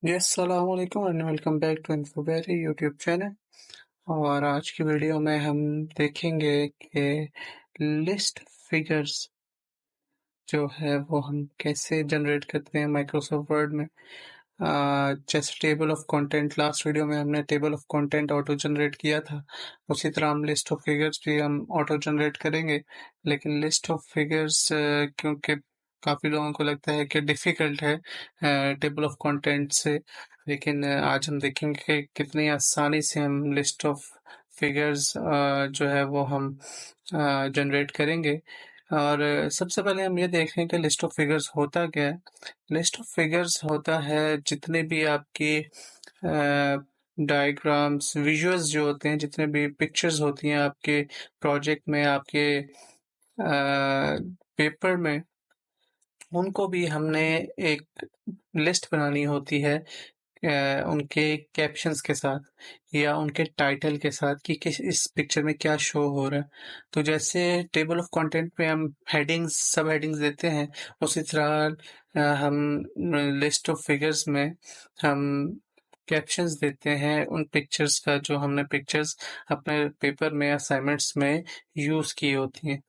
जी, अस्सलाम वालेकुम and welcome back to Infoberry YouTube channel. और आज की वीडियो में हम देखेंगे कि लिस्ट फिगर्स जो है वो हम कैसे जनरेट करते हैं माइक्रोसॉफ्ट वर्ड में। जैसे table of content, last video में हमने table of content auto generate किया था, उसी तरह हम लिस्ट ऑफ फिगर्स भी हम ऑटो जनरेट करेंगे। लेकिन लिस्ट ऑफ फिगर्स क्योंकि काफ़ी लोगों को लगता है कि डिफ़िकल्ट है टेबल ऑफ कंटेंट से, लेकिन आज हम देखेंगे कि कितनी आसानी से हम लिस्ट ऑफ फिगर्स जो है वो हम जनरेट करेंगे। और सबसे पहले हम ये देख लें कि लिस्ट ऑफ फिगर्स होता क्या है। लिस्ट ऑफ फिगर्स होता है जितने भी आपकी डायग्राम्स, विजुअल्स जो होते हैं, जितने भी पिक्चर्स होती हैं आपके प्रोजेक्ट में, आपके पेपर में, उनको भी हमने एक लिस्ट बनानी होती है उनके कैप्शंस के साथ या उनके टाइटल के साथ कि किस इस पिक्चर में क्या शो हो रहा है। तो जैसे टेबल ऑफ कंटेंट में हम हेडिंग्स, सब हेडिंग्स देते हैं, उसी तरह हम लिस्ट ऑफ फिगर्स में हम कैप्शंस देते हैं उन पिक्चर्स का जो हमने पिक्चर्स अपने पेपर में असाइनमेंट्स में यूज़ की होती हैं।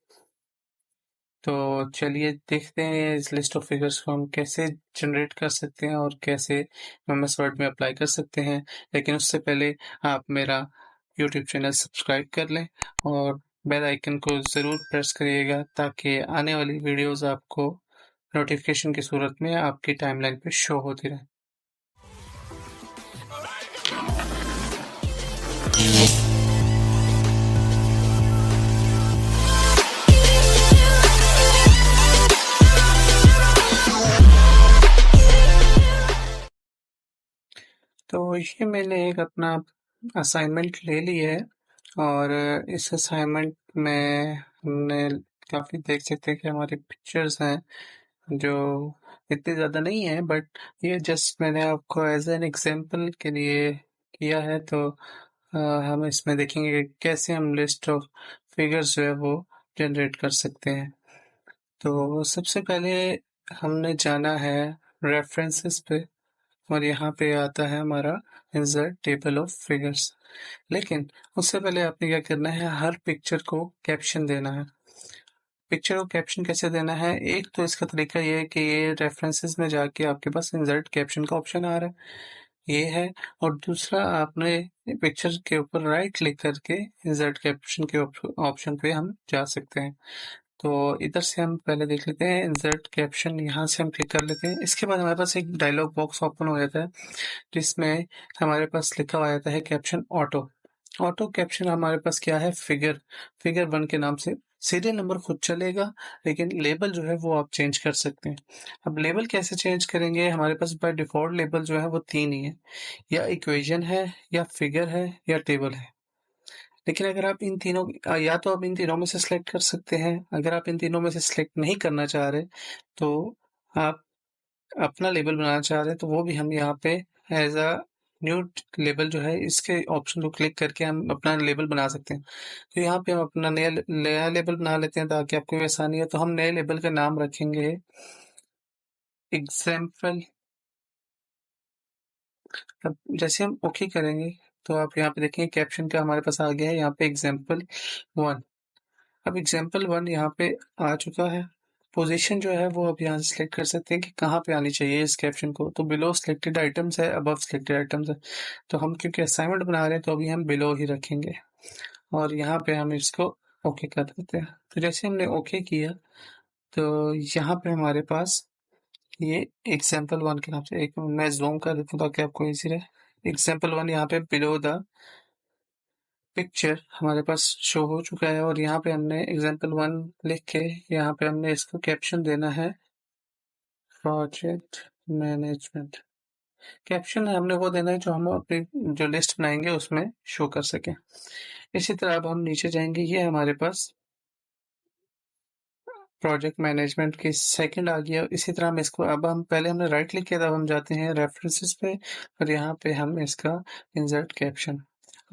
तो चलिए देखते हैं इस लिस्ट ऑफ फिगर्स को हम कैसे जनरेट कर सकते हैं और कैसे एमएस वर्ड में अप्लाई कर सकते हैं। लेकिन उससे पहले आप मेरा यूट्यूब चैनल सब्सक्राइब कर लें और बेल आइकन को ज़रूर प्रेस करिएगा ताकि आने वाली वीडियोस आपको नोटिफिकेशन की सूरत में आपकी टाइमलाइन पे शो होती रहे। तो ये मैंने एक अपना असाइनमेंट ले लिया है और इस असाइनमेंट में हमने काफ़ी देख सकते हैं कि हमारी पिक्चर्स हैं जो इतनी ज़्यादा नहीं है, बट ये जस्ट मैंने आपको एज एन एग्जांपल के लिए किया है। तो हम इसमें देखेंगे कि कैसे हम लिस्ट ऑफ फिगर्स जो है वो जनरेट कर सकते हैं। तो सबसे पहले हमने जाना है रेफरेंसेस पे और यहाँ पे आता है हमारा इंसर्ट टेबल ऑफ फिगर्स। लेकिन उससे पहले आपने क्या करना है, हर पिक्चर को कैप्शन देना है। पिक्चर को कैप्शन कैसे देना है, एक तो इसका तरीका ये है कि ये रेफरेंसेस में जाके आपके पास इंसर्ट कैप्शन का ऑप्शन आ रहा है, ये है। और दूसरा, आपने पिक्चर के ऊपर राइट क्लिक करके इंसर्ट कैप्शन के ऑप्शन पे हम जा सकते हैं। तो इधर से हम पहले देख लेते हैं इंसर्ट कैप्शन, यहाँ से हम क्लिक कर लेते हैं। इसके बाद हमारे पास एक डायलॉग बॉक्स ओपन हो जाता है जिसमें हमारे पास लिखा हुआ आता है कैप्शन ऑटो। ऑटो कैप्शन हमारे पास क्या है, फिगर फिगर 1 के नाम से सीरियल नंबर खुद चलेगा, लेकिन लेबल जो है वो आप चेंज कर सकते हैं। अब लेबल कैसे चेंज करेंगे, हमारे पास बाय डिफॉल्ट लेबल जो है वो तीन ही है, या इक्वेशन है, या फिगर है, या टेबल है। लेकिन अगर आप इन तीनों, या तो आप इन तीनों में से सिलेक्ट कर सकते हैं। अगर आप इन तीनों में से सिलेक्ट नहीं करना चाह रहे तो आप अपना लेबल बनाना चाह रहे हैं, तो वो भी हम यहाँ पे एज अ न्यू लेबल जो है इसके ऑप्शन को क्लिक करके हम अपना लेबल बना सकते हैं। तो यहाँ पे हम अपना नया लेबल बना लेते हैं ताकि आपको भी आसानी है। तो हम नए लेबल का नाम रखेंगे एग्जाम्पल। अब जैसे हम ओके करेंगे तो आप यहाँ पे देखेंगे कैप्शन का हमारे पास आ गया है यहाँ पे एग्जाम्पल 1। अब एग्जाम्पल 1 यहाँ पे आ चुका है। पोजीशन जो है वो अब यहाँ से सिलेक्ट कर सकते हैं कि कहाँ पे आनी चाहिए इस कैप्शन को। तो बिलो सिलेक्टेड आइटम्स है, अबव सिलेक्टेड आइटम्स है। तो हम क्योंकि असाइनमेंट बना रहे हैं तो अभी हम बिलो ही रखेंगे और यहाँ पे हम इसको ओके कर देते हैं। तो जैसे हमने ओके किया तो यहाँ पे हमारे पास ये एग्जाम्पल 1 के नाम से, एक मैं जूम कर देता हूँ ताकि आपको इजी रहे। एग्जाम्पल 1 यहाँ पे बिलो द पिक्चर हमारे पास शो हो चुका है और यहाँ पे हमने एग्जाम्पल 1 लिख के यहाँ पे हमने इसको कैप्शन देना है प्रोजेक्ट मैनेजमेंट। कैप्शन हमने वो देना है जो हम अपनी जो लिस्ट बनाएंगे उसमें शो कर सकें। इसी तरह अब हम नीचे जाएंगे, ये हमारे पास प्रोजेक्ट मैनेजमेंट की सेकंड आ गया। इसी तरह हम इसको, अब हम पहले हमने राइट क्लिक किया था, अब हम जाते हैं रेफरेंसेस पे और यहाँ पे हम इसका इंसर्ट कैप्शन।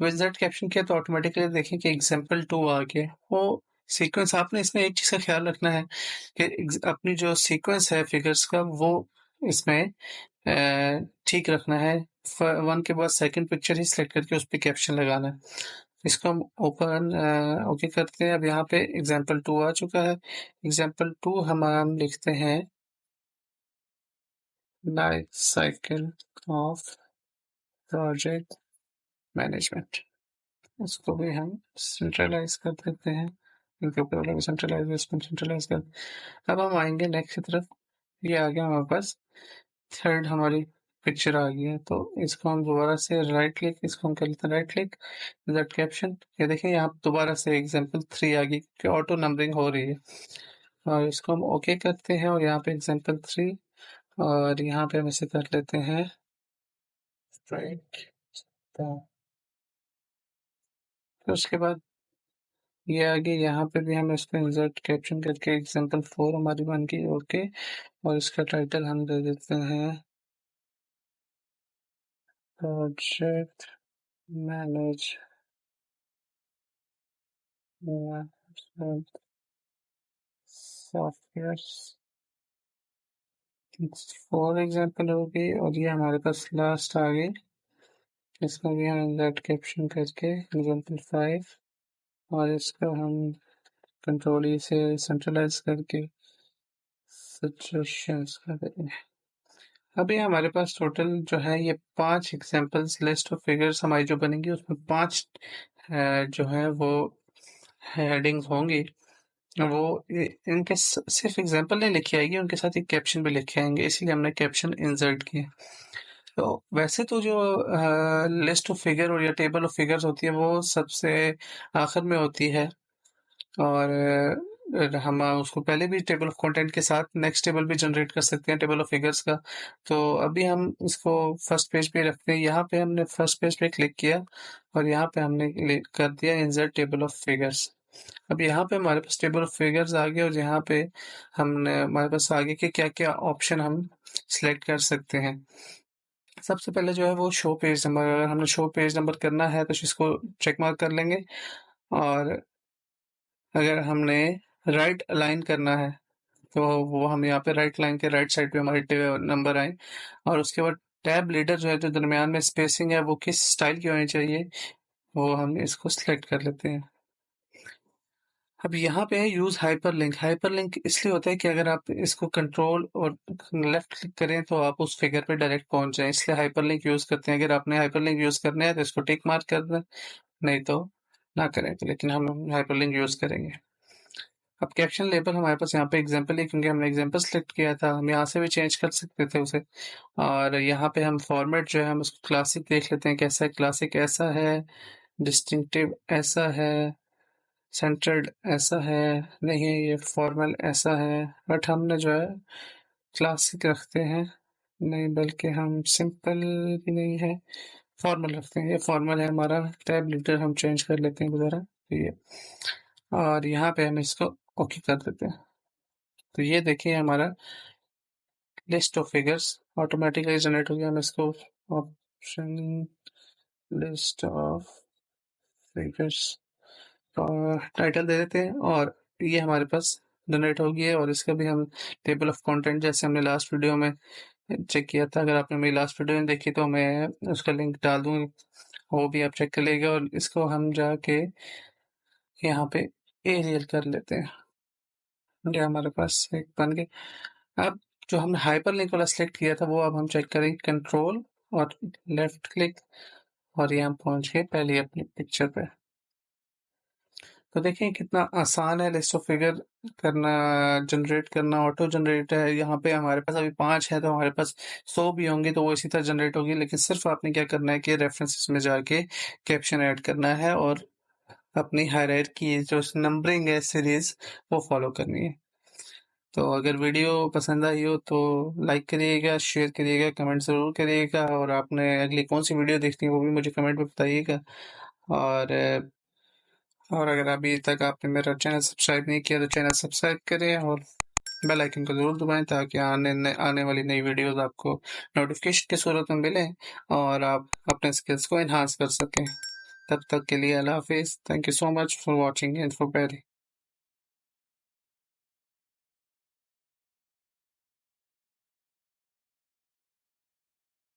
अब इंसर्ट कैप्शन किया तो ऑटोमेटिकली देखें कि एग्जाम्पल 2 आ गया। वो सीक्वेंस, आपने इसमें एक चीज़ का ख्याल रखना है कि अपनी जो सीक्वेंस है फिगर्स का वो इसमें ठीक रखना है। वन के बाद सेकंड पिक्चर ही सिलेक्ट करके उस पर कैप्शन लगाना है। इसको हम ओपन ओके करते हैं। अब यहाँ पे एग्जाम्पल 2 आ चुका है। एग्जाम्पल 2 हम लिखते हैं life cycle of project management. इसको भी हम सेंट्रलाइज कर देते हैं। इनके ऊपर वाला भी सेंट्रलाइज, इसको सेंट्रलाइज कर। अब हम आएंगे नेक्स्ट की तरफ। ये आ गया हमारे पास, थर्ड हमारी पिक्चर आ गई है। तो इसको हम दोबारा से राइट क्लिक, इसको हम कर लेते हैं राइट क्लिक, दैट कैप्शन। ये देखिए यहाँ दोबारा से एग्जाम्पल 3 आ गई कि ऑटो नंबरिंग हो रही है। और इसको हम ओके करते हैं और यहाँ पे एग्जाम्पल 3, और यहाँ पे हम इसे कर लेते हैं स्ट्राइक। फिर उसके बाद ये आगे यहाँ पे भी हम इसको इंसर्ट कैप्शन करके एग्जाम्पल 4 हमारी बन गई ओके। और इसका टाइटल हम दे देते हैं प्रोजेक्ट मैनेज सॉफ्टवेयर। 4 एग्जाम्पल हो गई और ये हमारे पास लास्ट आ गई। इसका भी हम इंसर्ट कैप्शन करके एग्जाम्पल 5, और इसको हम कंट्रोल ई से सेंट्रलाइज करके सजेशंस कर देंगे। अभी हमारे पास टोटल जो है ये 5 एग्जांपल्स लिस्ट ऑफ फिगर्स हमारी जो बनेंगी उसमें 5 जो है वो हेडिंग्स होंगी। वो इनके सिर्फ एग्जांपल नहीं लिखी आएगी, उनके साथ एक कैप्शन भी लिखे आएंगे, इसीलिए हमने कैप्शन इंसर्ट किए। तो वैसे तो जो लिस्ट ऑफ फिगर और या टेबल ऑफ फिगर्स होती है वो सबसे आखिर में होती है, और हम उसको पहले भी टेबल ऑफ कंटेंट के साथ नेक्स्ट टेबल भी जनरेट कर सकते हैं टेबल ऑफ फिगर्स का। तो अभी हम इसको फर्स्ट पेज पे रखते हैं। यहाँ पे हमने फर्स्ट पेज पे क्लिक किया और यहाँ पे हमने कर दिया इंसर्ट टेबल ऑफ फिगर्स। अब यहाँ पे हमारे पास टेबल ऑफ फिगर्स आ गए और यहाँ पे हमने हमारे पास आगे के क्या क्या ऑप्शन हम सिलेक्ट कर सकते हैं। सबसे पहले जो है वो शो पेज नंबर, अगर हमने शो पेज नंबर करना है तो इसको चेक मार्क कर लेंगे। और अगर हमने राइट अलाइन करना है तो वो हम यहाँ पे राइट लाइन के राइट साइड पे हमारे नंबर आए। और उसके बाद टैब लीडर जो है, जो दरमियान में स्पेसिंग है वो किस स्टाइल की होनी चाहिए, वो हम इसको सिलेक्ट कर लेते हैं। अब यहाँ पे है यूज हाइपरलिंक। हाइपरलिंक इसलिए होता है कि अगर आप इसको कंट्रोल और लेफ्ट क्लिक करें तो आप उस फिगर पे डायरेक्ट पहुंच जाएं, इसलिए हाइपरलिंक यूज करते हैं। अगर आपने हाइपरलिंक यूज करना है तो इसको टिक मार्क कर दें, नहीं तो ना करें तो, लेकिन हम हाइपरलिंक यूज करेंगे। अब कैप्शन लेबल हमारे पास यहाँ पे एग्जाम्पल है, क्योंकि हमने एग्जाम्पल सेलेक्ट किया था, हम यहाँ से भी चेंज कर सकते थे उसे। और यहाँ पे हम फॉर्मेट जो है हम उसको क्लासिक देख लेते हैं कैसा है। क्लासिक ऐसा है, डिस्टिंक्टिव ऐसा है, सेंटर्ड ऐसा है, नहीं ये फॉर्मल ऐसा है। बट हमने जो है क्लासिक रखते हैं, नहीं बल्कि हम सिंपल भी नहीं है, फॉर्मल रखते हैं। ये फॉर्मल है हमारा। टैब लीडर हम चेंज कर लेते हैं दोबारा, तो ये, और यहाँ पे हम इसको ओके कर देते हैं। तो ये देखिए हमारा list of figures automatically generate हो गया। हम इसको option list of figures title दे देते हैं और ये हमारे पास जनरेट हो गया है। और इसका भी हम टेबल ऑफ कंटेंट जैसे हमने लास्ट वीडियो में चेक किया था, अगर आपने मेरी लास्ट वीडियो में देखी तो मैं उसका लिंक डाल दूंगी, वो भी आप चेक कर लेगा। और इसको हम जाके यहाँ पे एरियल कर लेते हैं। ये हमारे पास एक बन गई। अब जो हमने हाइपरलिंक वाला सिलेक्ट किया था वो अब हम चेक करेंगे, कंट्रोल और लेफ्ट क्लिक, और यहाँ पहुंच गए पहले अपनी पिक्चर पे। तो देखिए कितना आसान है लिस्ट ऑफ फिगर करना, जनरेट करना। ऑटो जनरेट है, यहाँ पे हमारे पास अभी 5 है तो हमारे पास 100 भी होंगे तो वो इसी तरह जनरेट होगी। लेकिन सिर्फ आपने क्या करना है कि रेफरेंसेस में जाके कैप्शन ऐड करना है और अपनी हायरार्की जो नंबरिंग है सीरीज वो फॉलो करनी है। तो अगर वीडियो पसंद आई हो तो लाइक करिएगा, शेयर करिएगा, कमेंट ज़रूर करिएगा। और आपने अगली कौन सी वीडियो देखनी है वो भी मुझे कमेंट में बताइएगा। और और अगर अभी तक आपने मेरा चैनल सब्सक्राइब नहीं किया तो चैनल सब्सक्राइब करें और बेल आइकन को ज़रूर दबाएं, ताकि आने वाली नई वीडियोस आपको नोटिफिकेशन की सूरत में मिले और आप अपने स्किल्स को एनहांस कर सकें। तब तक के लिए अल्लाह हाफिज़। Thank you so much for watching Info Pairi.